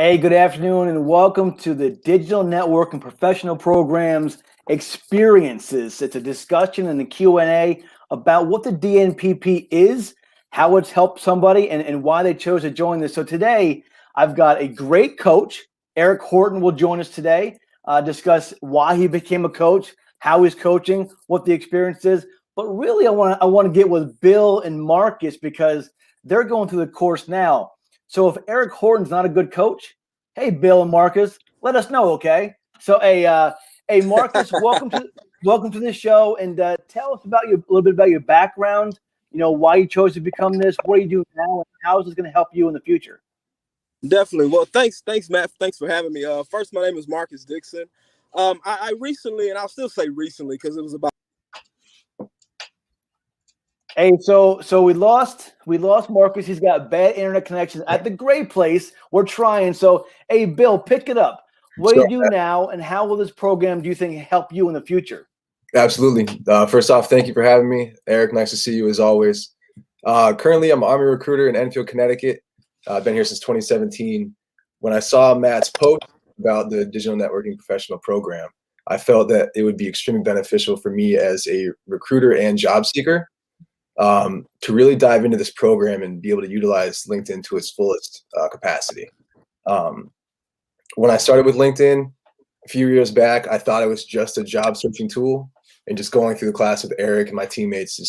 Hey, good afternoon, and welcome to the Digital Network and Professional Programs Experiences. It's a discussion and a Q&A about what the DNPP is, how it's helped somebody, and why they chose to join this. So today, I've got a great coach. Eric Horton will join us today, discuss why he became a coach, how he's coaching, what the experience is. But really, I want to get with Bill and Marcus because they're going through the course now. So if Eric Horton's not a good coach, hey, Bill and Marcus, let us know, okay? So, hey, Marcus, welcome to the show, and tell us about a little bit about your background. You know, why you chose to become this, what do you do now, and how is this going to help you in the future? Definitely. Well, thanks, Matt. Thanks for having me. First, my name is Marcus Dixon. I recently, and I'll still say recently because it was about. Hey, so we lost Marcus. He's got bad internet connection at the great place. We're trying. So, hey, Bill, pick it up. What do you do now, and how will this program, do you think, help you in the future? Absolutely. First off, thank you for having me, Eric. Nice to see you as always. Currently, I'm an Army recruiter in Enfield, Connecticut. I've been here since 2017. When I saw Matt's post about the Digital Networking Professional Program, I felt that it would be extremely beneficial for me as a recruiter and job seeker to really dive into this program and be able to utilize LinkedIn to its fullest capacity. When I started with LinkedIn a few years back, I thought it was just a job searching tool, and just going through the class with Eric and my teammates,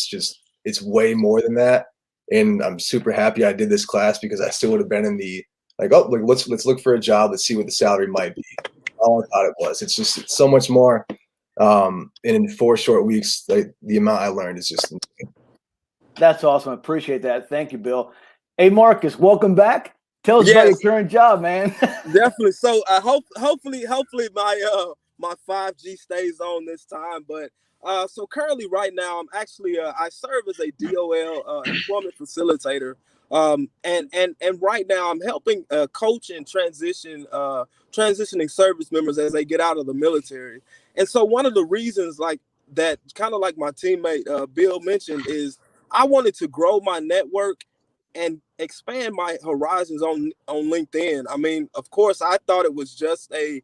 it's way more than that. And I'm super happy I did this class because I still would have been in the let's look for a job, let's see what the salary might be. All I thought it was. It's so much more. And in 4 short weeks, the amount I learned is just insane. That's awesome. I appreciate that. Thank you, Bill. Hey, Marcus, welcome back. Tell us about your current job, man. Definitely. So hopefully my 5G stays on this time. But so currently right now, I'm actually I serve as a DOL employment facilitator. And right now I'm helping coach and transitioning service members as they get out of the military. And so one of the reasons like that, kind of like my teammate Bill mentioned, is I wanted to grow my network and expand my horizons on LinkedIn. I mean, of course, I thought it was just a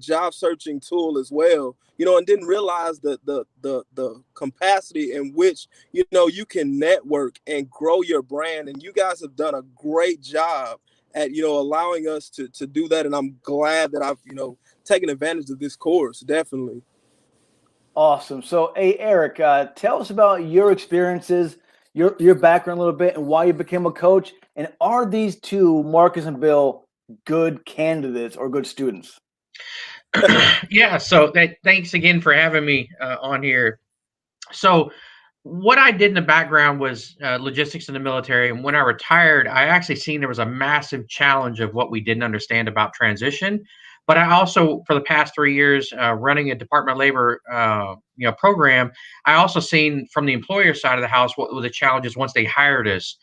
job searching tool as well, and didn't realize the capacity in which you can network and grow your brand. And you guys have done a great job at allowing us to do that. And I'm glad that I've taken advantage of this course. Definitely. Awesome. So, hey, Eric, tell us about your experiences, your background a little bit, and why you became a coach. And are these two, Marcus and Bill, good candidates or good students? Yeah. So thanks again for having me on here. So what I did in the background was logistics in the military. And when I retired, I actually seen there was a massive challenge of what we didn't understand about transition. But I also, for the past 3 years, running a Department of Labor, program, I also seen from the employer side of the house what were the challenges once they hired us.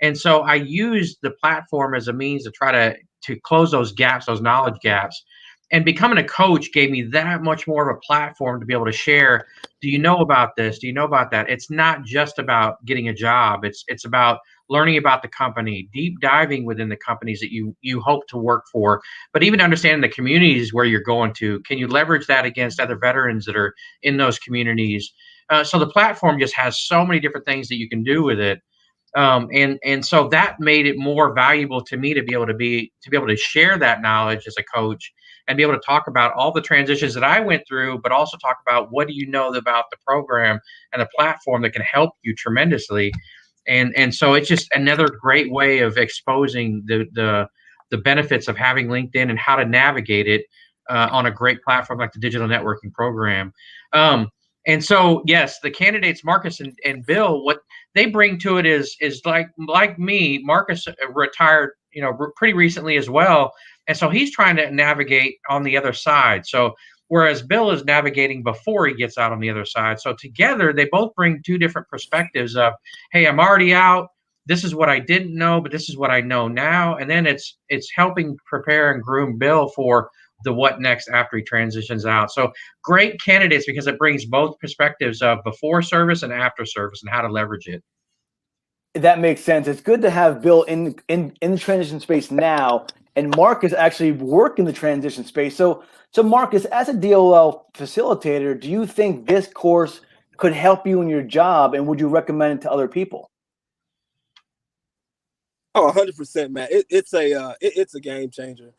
And so I used the platform as a means to try to close those gaps, those knowledge gaps. And becoming a coach gave me that much more of a platform to be able to share. Do you know about this? Do you know about that? It's not just about getting a job. It's about learning about the company, deep diving within the companies that you hope to work for, but even understanding the communities where you're going to. Can you leverage that against other veterans that are in those communities? So the platform just has so many different things that you can do with it. And so that made it more valuable to me to be able to share that knowledge as a coach and be able to talk about all the transitions that I went through, but also talk about what do you know about the program and the platform that can help you tremendously. And so it's just another great way of exposing the benefits of having LinkedIn and how to navigate it on a great platform like the digital networking program. And so, yes, the candidates, Marcus and Bill, what they bring to it is like me. Marcus retired, pretty recently as well, and so he's trying to navigate on the other side. So whereas Bill is navigating before he gets out on the other side. So together, they both bring two different perspectives of, hey, I'm already out. This is what I didn't know, but this is what I know now. And then it's helping prepare and groom Bill for the what next after he transitions out. So great candidates because it brings both perspectives of before service and after service and how to leverage it. That makes sense. It's good to have Bill in the transition space now and Marcus actually work in the transition space. So Marcus, as a DOL facilitator, do you think this course could help you in your job, and would you recommend it to other people? Oh, 100%, man. It's a game changer.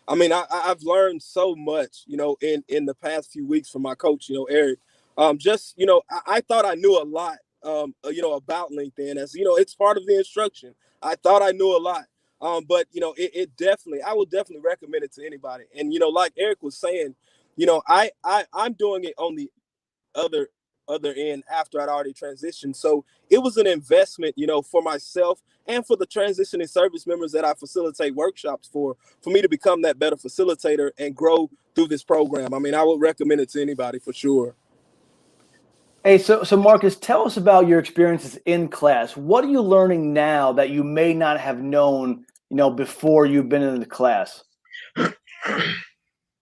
I mean, I've learned so much, in the past few weeks from my coach, Eric. I thought I knew a lot, about LinkedIn, as it's part of the instruction. I thought I knew a lot, but it definitely, I would definitely recommend it to anybody. And like Eric was saying, I'm doing it on the other end after I'd already transitioned. So it was an investment, for myself and for the transitioning service members that I facilitate workshops for me to become that better facilitator and grow through this program. I mean, I would recommend it to anybody for sure. Hey, so Marcus, tell us about your experiences in class. What are you learning now that you may not have known, before you've been in the class?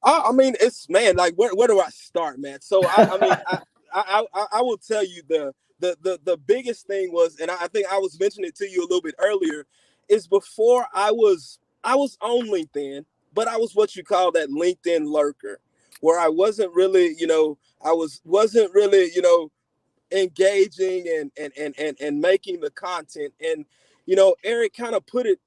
I mean, it's, man, like where do I start, man? So I will tell you the biggest thing was, and I think I was mentioning it to you a little bit earlier, is before I was on LinkedIn, but I was what you call that LinkedIn lurker, where I wasn't really, wasn't really, engaging and making the content. And Eric kind of put it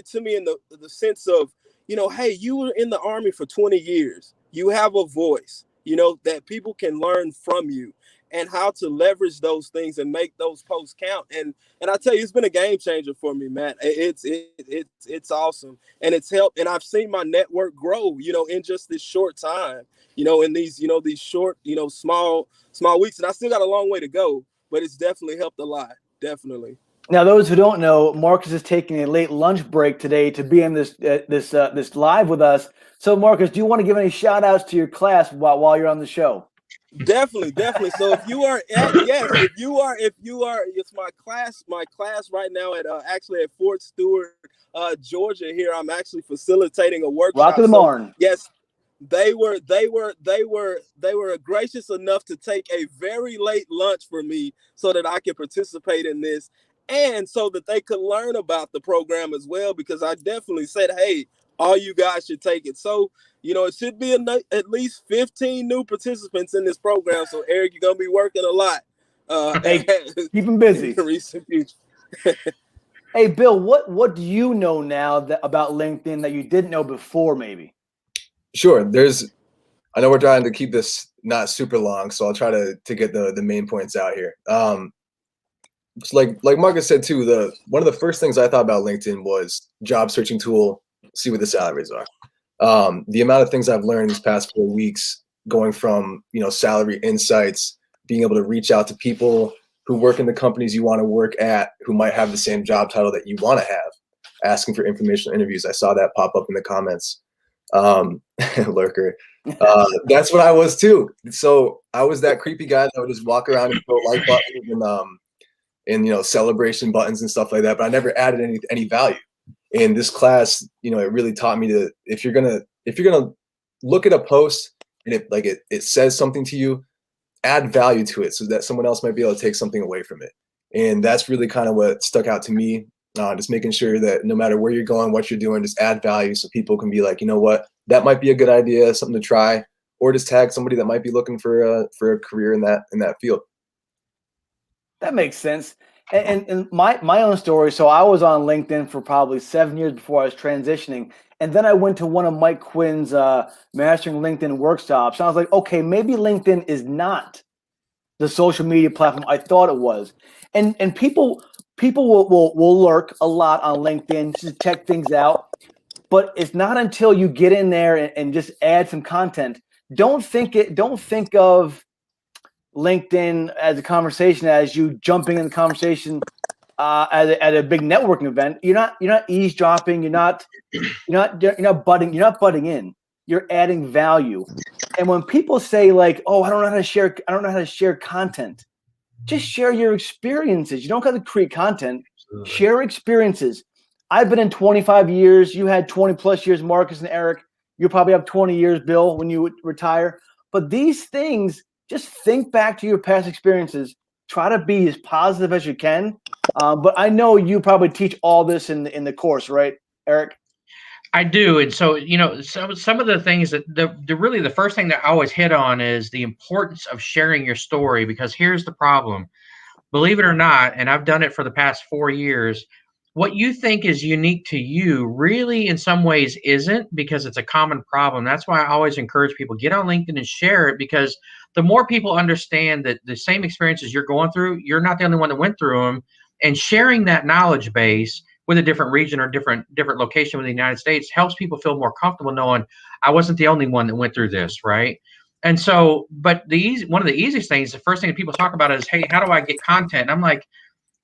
to me in the sense of, hey, you were in the Army for 20 years. You have a voice, that people can learn from you, and how to leverage those things and make those posts count. And I tell you, it's been a game changer for me, Matt. It's awesome, and it's helped. And I've seen my network grow, in just this short time, in these, these short, small weeks. And I still got a long way to go, but it's definitely helped a lot. Definitely. Now, those who don't know, Marcus is taking a late lunch break today to be in this live with us. So, Marcus, do you want to give any shout outs to your class while you're on the show? Definitely. So if you are it's my class right now at actually at Fort Stewart, Georgia. Here, I'm actually facilitating a workshop. Rock of the Barn. Yes, they were gracious enough to take a very late lunch for me so that I could participate in this, and so that they could learn about the program as well, because I definitely said, hey, all you guys should take it. So, it should be at least 15 new participants in this program. So, Eric, you're going to be working a lot. Hey, keep them busy. In the recent future. Hey, Bill, what do you know now about LinkedIn that you didn't know before, maybe? Sure. I know we're trying to keep this not super long, so I'll try to get the main points out here. It's like Marcus said too, one of the first things I thought about LinkedIn was job searching tool, see what the salaries are. The amount of things I've learned these past 4 weeks, going from, salary insights, being able to reach out to people who work in the companies you want to work at, who might have the same job title that you want to have, asking for informational interviews. I saw that pop up in the comments. Lurker. That's what I was too. So I was that creepy guy that would just walk around and put like buttons and celebration buttons and stuff like that, but I never added any value. In this class, it really taught me to, if you're gonna look at a post and it says something to you, add value to it so that someone else might be able to take something away from it. And that's really kind of what stuck out to me. Just making sure that no matter where you're going, what you're doing, just add value so people can be like, you know what, that might be a good idea, something to try, or just tag somebody that might be looking for a career in that field. That makes sense. And my own story. So I was on LinkedIn for probably 7 years before I was transitioning. And then I went to one of Mike Quinn's Mastering LinkedIn workshops. And I was like, okay, maybe LinkedIn is not the social media platform I thought it was. And people will lurk a lot on LinkedIn to check things out. But it's not until you get in there and just add some content. Don't think of LinkedIn as a conversation as you jumping in the conversation at a big networking event. You're not eavesdropping. You're not butting in. You're adding value. And when people say like, "Oh, I don't know how to share content," just share your experiences. You don't have to create content. Absolutely. Share experiences. I've been in 25 years. You had 20 plus years, Marcus and Eric. You probably have 20 years, Bill, when you retire. But these things, just think back to your past experiences. Try to be as positive as you can. But I know you probably teach all this in the course, right, Eric? I do. And so, some of the things that really the first thing that I always hit on is the importance of sharing your story, because here's the problem. Believe it or not, and I've done it for the past 4 years, what you think is unique to you really in some ways isn't, because it's a common problem. That's why I always encourage people, get on LinkedIn and share it, because the more people understand that the same experiences you're going through, you're not the only one that went through them, and sharing that knowledge base with a different region or different location within the United States helps people feel more comfortable knowing I wasn't the only one that went through this, right? And so, but one of the easiest things, the first thing that people talk about is, hey, how do I get content? And I'm like,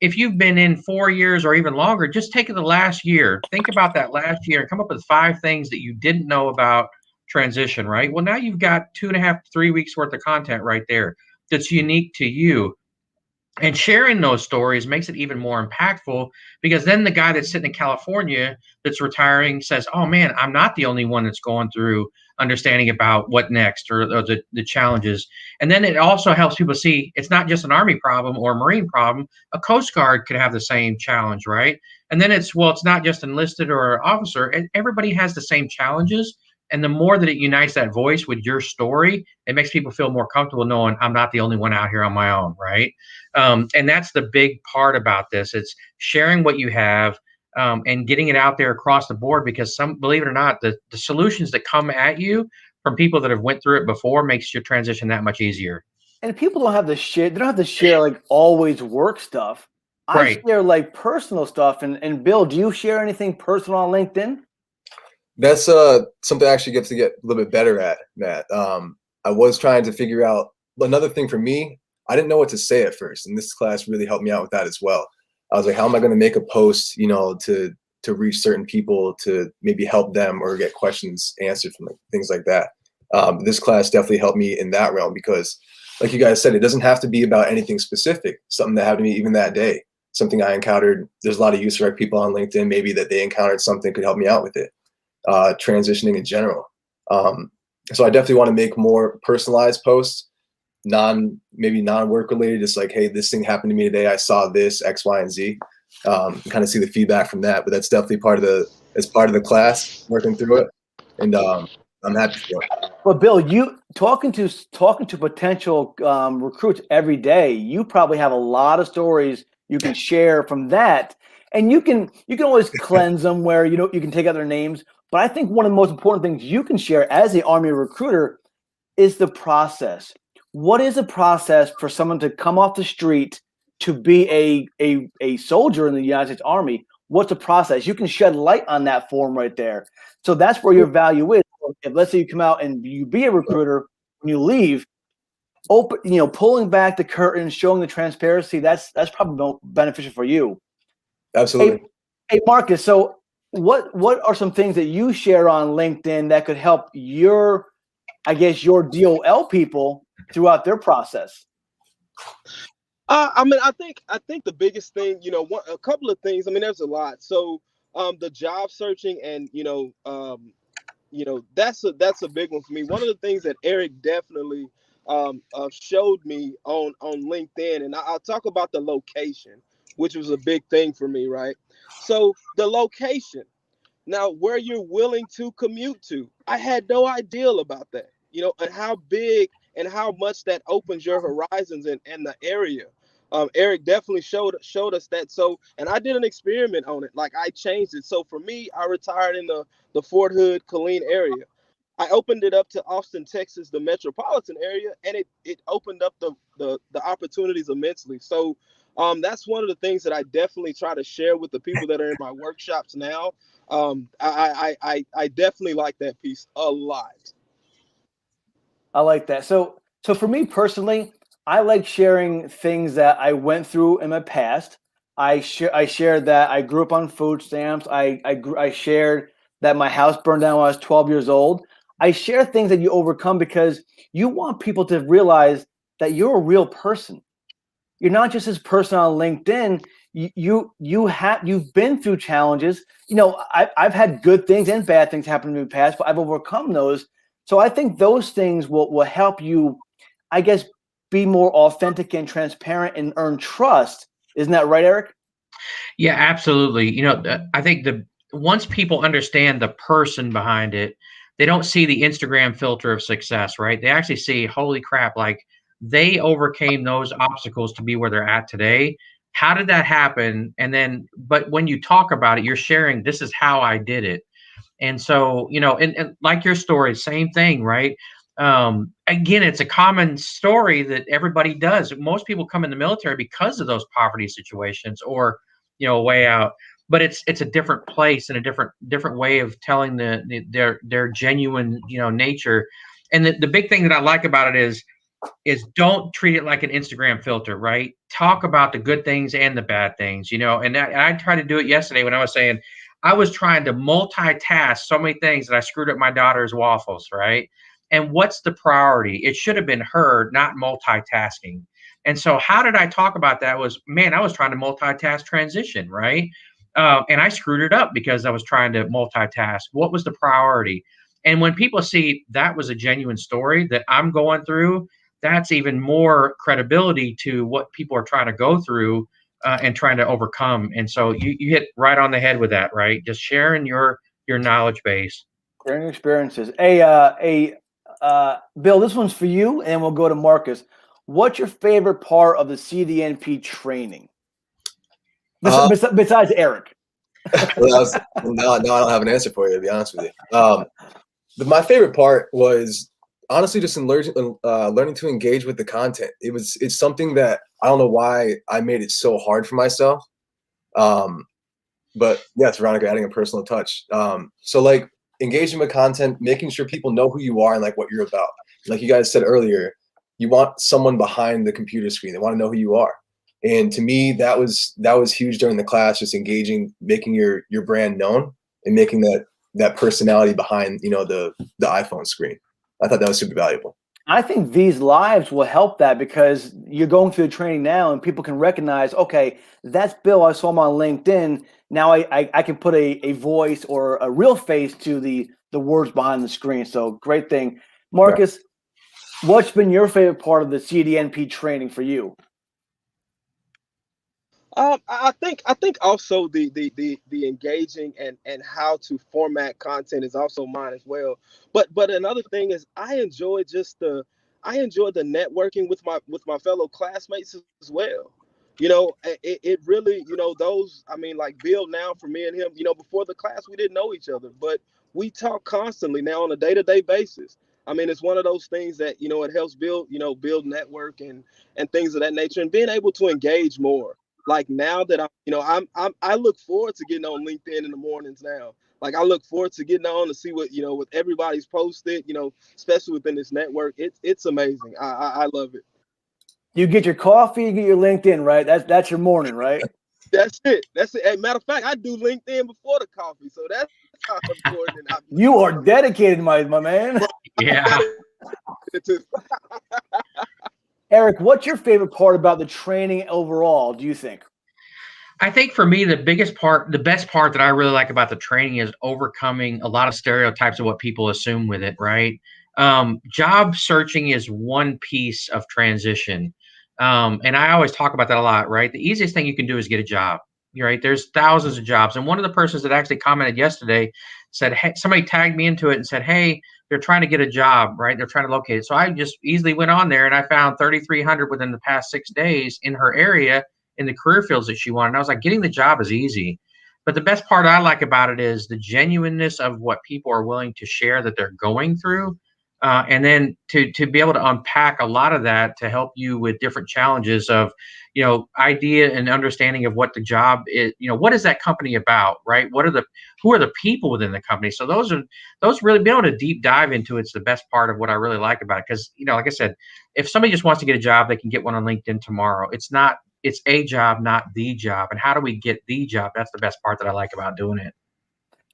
if you've been in 4 years or even longer, just take the last year, think about that last year and come up with 5 things that you didn't know about transition, right? Well, now you've got 2.5 to 3 weeks worth of content right there that's unique to you. And sharing those stories makes it even more impactful, because then the guy that's sitting in California that's retiring says, oh man, I'm not the only one that's going through understanding about what next, or the challenges. And then it also helps people see it's not just an Army problem or a Marine problem. A Coast Guard could have the same challenge, right? And then it's not just enlisted or officer. Everybody has the same challenges. And the more that it unites that voice with your story, it makes people feel more comfortable knowing I'm not the only one out here on my own, right? And that's the big part about this. It's sharing what you have, and getting it out there across the board, because believe it or not, the solutions that come at you from people that have went through it before makes your transition that much easier. And people don't have to share. They don't have to share like always work stuff. I Right. share like personal stuff. And Bill, do you share anything personal on LinkedIn? That's something I actually get a little bit better at, Matt. I was trying to figure out another thing for me. I didn't know what to say at first, and this class really helped me out with that as well. I was like, how am I going to make a post, to reach certain people, to maybe help them or get questions answered from things like that. This class definitely helped me in that realm, because like you guys said, it doesn't have to be about anything specific. Something that happened to me even that day, something I encountered. There's a lot of use for people on LinkedIn, maybe that they encountered something could help me out with it. Transitioning in general. So I definitely want to make more personalized posts, maybe non-work related, just like, hey, this thing happened to me today. I saw this X, Y, and Z. Kind of see the feedback from that. But that's definitely part of the class, working through it. And I'm happy for it. Well, Bill, you talking to potential recruits every day, you probably have a lot of stories you can share from that, and you can always cleanse them where you can take out their names. But I think one of the most important things you can share as the Army recruiter is the process. What is the process for someone to come off the street to be a soldier in the United States Army? What's the process? You can shed light on that form right there. So that's where your value is. If let's say you come out and you be a recruiter, when you leave, pulling back the curtain, showing the transparency, that's probably beneficial for you. Absolutely. Hey Marcus, so what are some things that you share on LinkedIn that could help your DOL people throughout their process? I think the biggest thing, a couple of things. I mean, there's a lot. So, the job searching, and that's a big one for me. One of the things that Eric definitely showed me on LinkedIn, and I'll talk about the location, which was a big thing for me, right? So the location, now where you're willing to commute to, I had no idea about that, and how big and how much that opens your horizons in the area. Eric definitely showed us that. So, and I did an experiment on it. Like, I changed it. So for me, I retired in the Fort Hood, Killeen area. I opened it up to Austin, Texas, the metropolitan area, and it opened up the opportunities immensely. So that's one of the things that I definitely try to share with the people that are in my workshops now. I definitely like that piece a lot. I like that. So for me personally, I like sharing things that I went through in my past. I shared that I grew up on food stamps. I shared that my house burned down when I was 12 years old. I share things that you overcome because you want people to realize that you're a real person. You're not just this person on LinkedIn. You've been through challenges. I've had good things and bad things happen to me in the past, but I've overcome those. So I think those things will help you, I guess, be more authentic and transparent and earn trust. Isn't that right, Eric? Yeah, absolutely. I think once people understand the person behind it, they don't see the Instagram filter of success, right? They actually see, holy crap, like they overcame those obstacles to be where they're at today. How did that happen? And then, but when you talk about it, you're sharing, this is how I did it. And so, and like your story, same thing, right? Again, it's a common story that everybody does. Most people come in the military because of those poverty situations or, a way out. But it's a different place and a different way of telling their genuine, nature. And the big thing that I like about it is don't treat it like an Instagram filter, right? Talk about the good things and the bad things, and I tried to do it yesterday when I was saying I was trying to multitask so many things that I screwed up my daughter's waffles, right? And what's the priority? It should have been her, not multitasking. And so how did I talk about that was, man, I was trying to multitask transition, right? And I screwed it up because I was trying to multitask. What was the priority? And when people see that was a genuine story that I'm going through, that's even more credibility to what people are trying to go through and trying to overcome. And so you hit right on the head with that, right? Just sharing your knowledge base. Sharing experiences. Bill, this one's for you, and we'll go to Marcus. What's your favorite part of the CDN-P training? Besides Eric. Well, now I don't have an answer for you, to be honest with you. My favorite part was honestly just in learning to engage with the content. It's something that I don't know why I made it so hard for myself. But yeah, it's Veronica adding a personal touch. So like engaging with content, making sure people know who you are and like what you're about. Like you guys said earlier, you want someone behind the computer screen. They want to know who you are. And to me, that was huge during the class, just engaging, making your brand known and making that personality behind, the iPhone screen. I thought that was super valuable. I think these lives will help that because you're going through the training now and people can recognize, okay, that's Bill. I saw him on LinkedIn. Now I can put a voice or a real face to the words behind the screen. So great thing. Marcus, what's been your favorite part of the CDN-P training for you? I think also the engaging and how to format content is also mine as well. But another thing is I enjoy the networking with my fellow classmates as well. It really, those, I mean, like Bill now, for me and him, before the class we didn't know each other, but we talk constantly now on a day-to-day basis. I mean, it's one of those things that, it helps build network and things of that nature and being able to engage more. Like now that I look forward to getting on LinkedIn in the mornings now. Like I look forward to getting on to see what everybody's posted, especially within this network. It's amazing. I love it. You get your coffee, you get your LinkedIn, right? That's your morning, right? That's it. As matter of fact, I do LinkedIn before the coffee, so that's how important. You are dedicated, my man. Yeah. Eric, what's your favorite part about the training overall, do you think? I think for me, the best part that I really like about the training is overcoming a lot of stereotypes of what people assume with it, right? Job searching is one piece of transition. And I always talk about that a lot, right? The easiest thing you can do is get a job, right? There's thousands of jobs. And one of the persons that actually commented yesterday said, hey, somebody tagged me into it and said, hey, they're trying to get a job, right? They're trying to locate it. So I just easily went on there and I found 3,300 within the past 6 days in her area in the career fields that she wanted. And I was like, getting the job is easy. But the best part I like about it is the genuineness of what people are willing to share that they're going through. And then to be able to unpack a lot of that to help you with different challenges of, idea and understanding of what the job is, what is that company about, right? Who are the people within the company? So those really being able to deep dive into it's the best part of what I really like about it. Because, like I said, if somebody just wants to get a job, they can get one on LinkedIn tomorrow. It's a job, not the job. And how do we get the job? That's the best part that I like about doing it.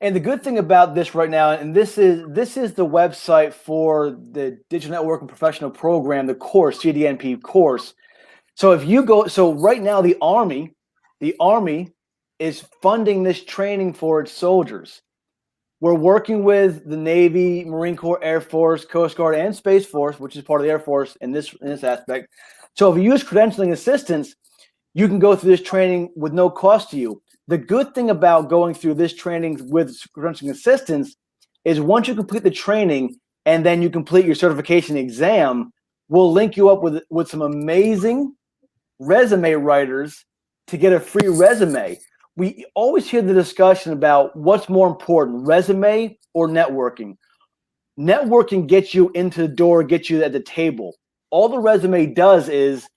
And the good thing about this right now, and this is the website for the Digital Networking Professional Program, the course, CDN-P course. So if you go, so right now the Army is funding this training for its soldiers. We're working with the Navy, Marine Corps, Air Force, Coast Guard, and Space Force, which is part of the Air Force in this aspect. So if you use credentialing assistance, you can go through this training with no cost to you. The good thing about going through this training with credentialing assistants is once you complete the training and then you complete your certification exam, we'll link you up with some amazing resume writers to get a free resume. We always hear the discussion about what's more important, resume or networking. Networking gets you into the door, gets you at the table. All the resume does is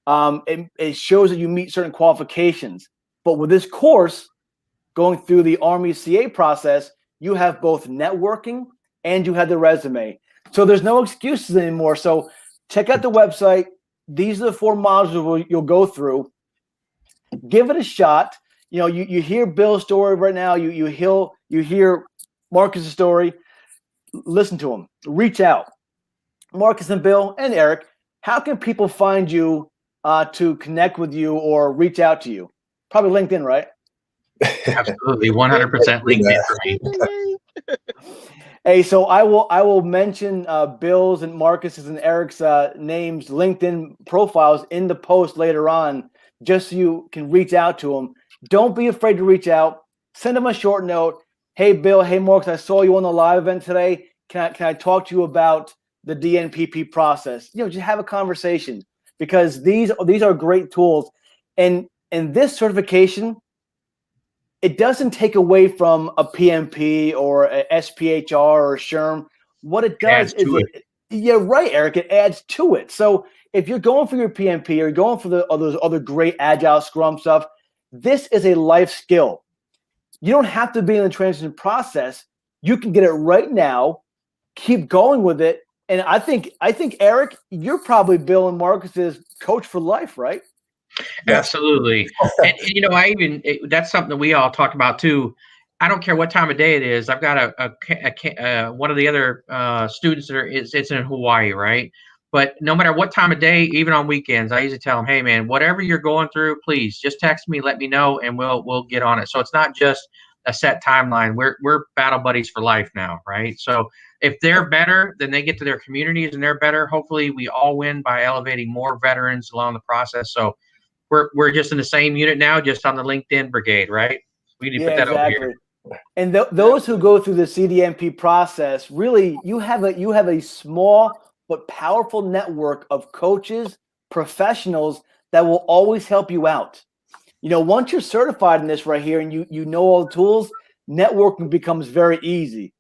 it shows that you meet certain qualifications. But with this course, going through the Army CA process, you have both networking and you have the resume. So there's no excuses anymore. So check out the website. These are the 4 modules you'll go through. Give it a shot. You know, you hear Bill's story right now. You hear Marcus's story. Listen to them. Reach out. Marcus and Bill and Eric, how can people find you to connect with you or reach out to you? Probably LinkedIn, right? Absolutely, 100% LinkedIn for me. Hey, so I will mention Bill's and Marcus's and Eric's names, LinkedIn profiles in the post later on, just so you can reach out to them. Don't be afraid to reach out. Send them a short note. Hey, Bill. Hey, Marcus. I saw you on the live event today. Can I talk to you about the DNPP process? You know, just have a conversation, because these are great tools, and this certification, it doesn't take away from a PMP or a SPHR or a SHRM. What it does is yeah, right, Eric. It adds to it. So if you're going for your PMP or you're going for those other great agile Scrum stuff, this is a life skill. You don't have to be in the transition process. You can get it right now. Keep going with it. And I think Eric, you're probably Bill and Marcus's coach for life, right? Absolutely. And you know, that's something that we all talk about too. I don't care what time of day it is. I've got one of the other students that it's in Hawaii, right? But no matter what time of day, even on weekends, I usually tell them, hey man, whatever you're going through, please just text me, let me know, and we'll get on it. So it's not just a set timeline. We're battle buddies for life now, right? So if they're better, then they get to their communities and they're better. Hopefully we all win by elevating more veterans along the process. So we're just in the same unit now, just on the LinkedIn brigade, right? We need to put that over here. And those who go through the CDN-P process, really, you have a small but powerful network of coaches, professionals that will always help you out. You know, once you're certified in this right here and you know all the tools, networking becomes very easy.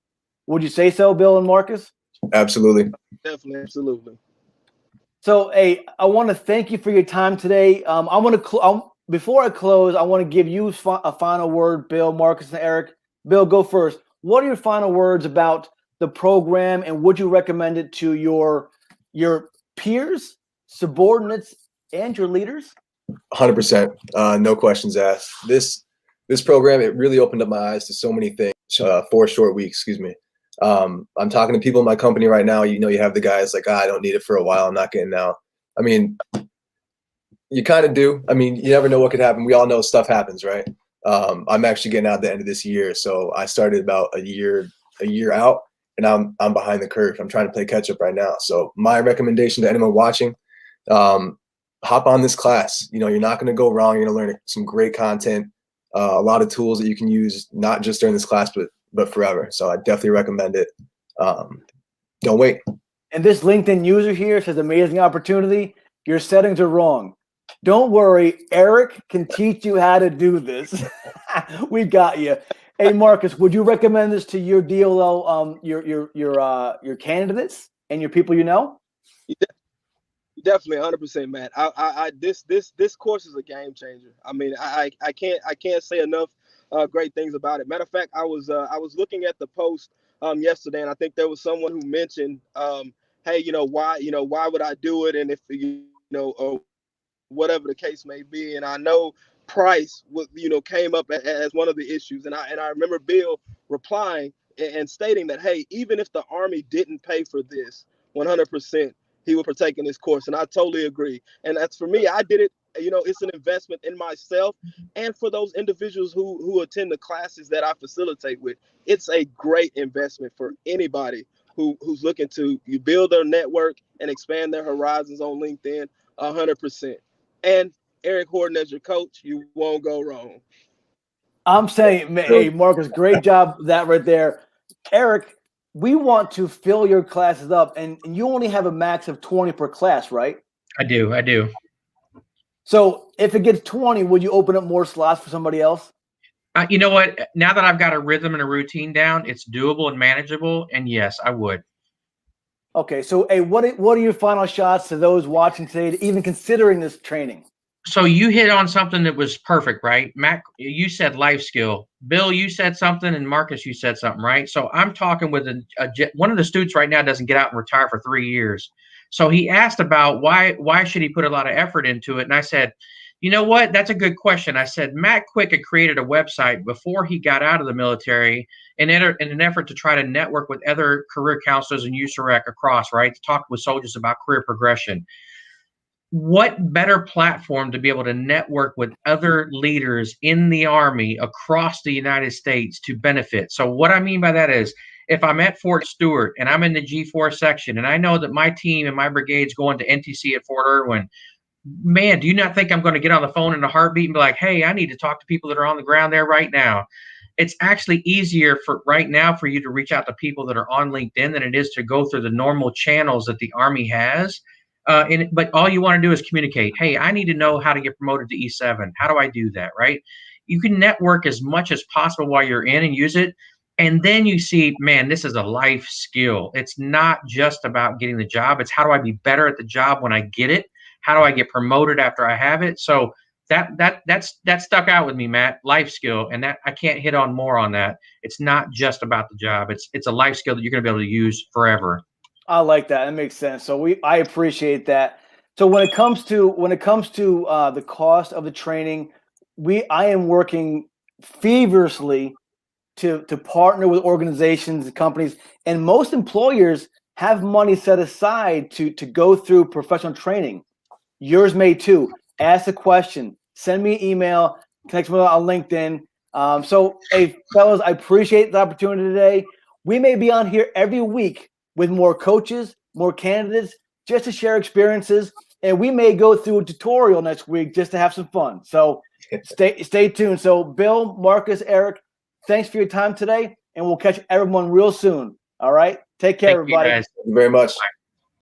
Would you say so, Bill and Marcus? Absolutely. Definitely, absolutely. So, hey, I want to thank you for your time today. Before I close, I want to give you a final word, Bill, Marcus, and Eric. Bill, go first. What are your final words about the program, and would you recommend it to your peers, subordinates, and your leaders? 100%. No questions asked. This program, it really opened up my eyes to so many things. 4 short weeks, excuse me. I'm talking to people in my company right now. You know, you have the guys like, I don't need it for a while. I'm not getting out. I mean, you kind of do. I mean, you never know what could happen. We all know stuff happens, right? I'm actually getting out at the end of this year. So I started about a year out, and I'm behind the curve. I'm trying to play catch up right now. So my recommendation to anyone watching, hop on this class. You know, you're not going to go wrong. You're going to learn some great content, a lot of tools that you can use, not just during this class, but forever. So I definitely recommend it. Don't wait. And this LinkedIn user here says, amazing opportunity. Your settings are wrong. Don't worry. Eric can teach you how to do this. We got you. Hey, Marcus, would you recommend this to your DLL, your candidates and your people you know? Definitely, 100%, Matt. This course is a game changer. I mean, I can't say enough great things about it. Matter of fact, I was looking at the post yesterday, and I think there was someone who mentioned, hey, why would I do it? And if or whatever the case may be. And I know price came up as one of the issues. And I remember Bill replying and stating that, hey, even if the Army didn't pay for this 100%, he would partake in this course. And I totally agree. And that's for me. I did it. It's an investment in myself and for those individuals who attend the classes that I facilitate with. It's a great investment for anybody who's looking to build their network and expand their horizons on LinkedIn. 100%. And Eric Horton as your coach, you won't go wrong. I'm saying, hey, Marcus, great job that right there. Eric, we want to fill your classes up, and you only have a max of 20 per class, right? I do. So if it gets 20, would you open up more slots for somebody else? You know what? Now that I've got a rhythm and a routine down, it's doable and manageable. And yes, I would. Okay, so hey, what are your final shots to those watching today, even considering this training? So you hit on something that was perfect, right? Mac, you said life skill. Bill, you said something, and Marcus, you said something, right? So I'm talking with one of the students right now doesn't get out and retire for 3 years. So he asked about why should he put a lot of effort into it, and I said, you know what? That's a good question. I said Matt Quick had created a website before he got out of the military in an effort to try to network with other career counselors and USAREC across, right, to talk with soldiers about career progression. What better platform to be able to network with other leaders in the Army across the United States to benefit? So what I mean by that is, if I'm at Fort Stewart and I'm in the G4 section and I know that my team and my brigade's going to NTC at Fort Irwin, man, do you not think I'm going to get on the phone in a heartbeat and be like, hey, I need to talk to people that are on the ground there right now? It's actually easier for right now for you to reach out to people that are on LinkedIn than it is to go through the normal channels that the Army has. But all you want to do is communicate. Hey, I need to know how to get promoted to E7. How do I do that, right? You can network as much as possible while you're in and use it. And then you see, man, this is a life skill. It's not just about getting the job. It's how do I be better at the job when I get it? How do I get promoted after I have it? So that stuck out with me, Matt. Life skill, and that I can't hit on more on that. It's not just about the job. It's a life skill that you're going to be able to use forever. I like that. That makes sense. So I appreciate that. So when it comes to the cost of the training, I am working feverishly to partner with organizations and companies, and most employers have money set aside to go through professional training. Yours may too. Ask a question. Send me an email. Connect me on LinkedIn. So, hey, fellas, I appreciate the opportunity today. We may be on here every week with more coaches, more candidates, just to share experiences. And we may go through a tutorial next week just to have some fun. So stay tuned. So Bill, Marcus, Eric, thanks for your time today. And we'll catch everyone real soon. All right. Take care, everybody. Thank you, guys. Thank you very much. Bye.